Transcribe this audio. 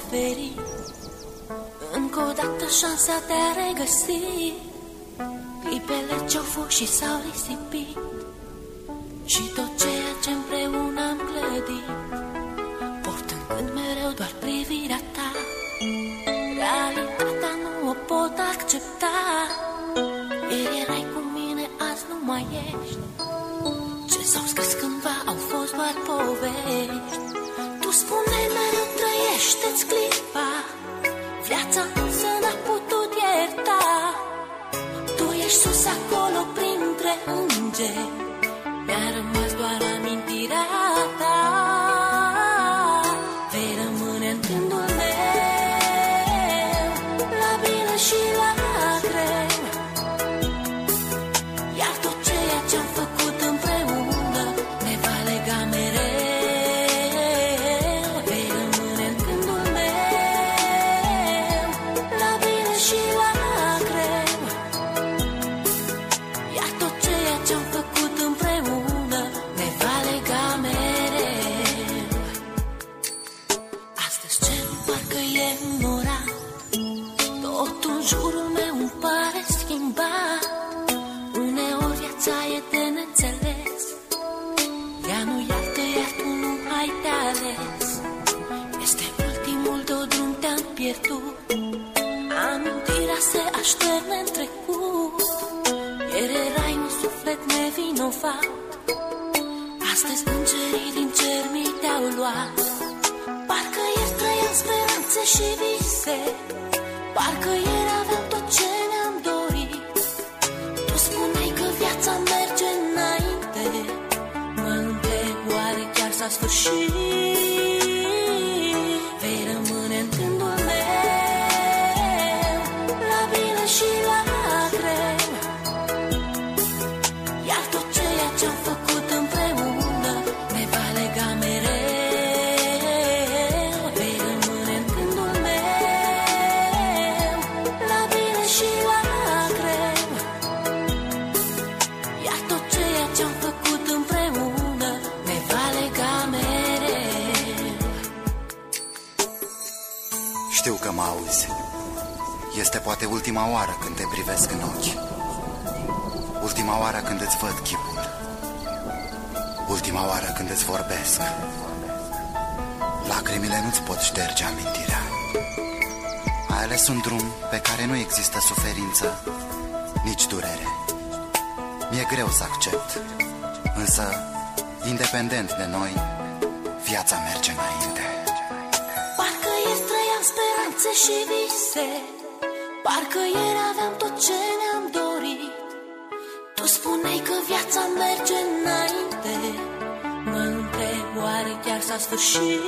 suferit, încă o dată șansa de a regăsi clipele ce-au fost și s-au risipit, și tot ceea ce împreună am clădit, portând când mereu doar privirea ta. Realitatea nu o pot accepta. Ieri erai cu mine, azi nu mai ești. Ce s-au scris cândva au fost doar povești. Tu spuneai mereu trăiește-ți clipa, viața însă n-a putut ierta. Tu ești sus acolo printre îngeri, mi-a rămas doar amintirea ta. Vei rămâne în gândul meu, la bine și la greu, iar tot ceea ce-am făcut împreună ne va lega mereu. Vei rămâne în gândul meu, la bine și la greu, iar tot ceea ce-am făcut împreună ne va lega mereu. Astăzi cerul parcă e înorat, totul în jurul meu îmi pare schimbat. Uneori viața e de neînțeles, ea nu iartă, iar tu nu ai de ales. Este ultimul tău drum, te-am pierdut, amintirea se așterne în trecut. Ieri erai un suflet nevinovat, astăzi îngerii din cer mi te-au luat. Parcă ieri trăiam speranțe și vise, parcă ieri aveam tot ce ne-am dorit. Tu spuneai că viața merge înainte, mă întreb oare chiar s-a sfârșit. Vei rămâne în gândul meu, la bine și la greu, iar tot ceea ce-am făcut împreună ne va lega mereu. Vei rămâne în gândul meu, la bine și la greu, iar tot ceea ce-am făcut împreună ne va lega mereu. Știu că mă auzi. Este poate ultima oară când te privesc în ochi, ultima oară când îți văd chipul, ultima oară când îți vorbesc. Lacrimile nu-ți pot șterge amintirea. Ai ales un drum pe care nu există suferință, nici durere. Mi-e greu să accept, însă, independent de noi, viața merge înainte. Parcă ieri trăiam speranțe și vise, parcă ieri aveam tot ce ne-am dorit. Tu spuneai că viața merge înainte, mă întreb oare chiar s-a sfârșit.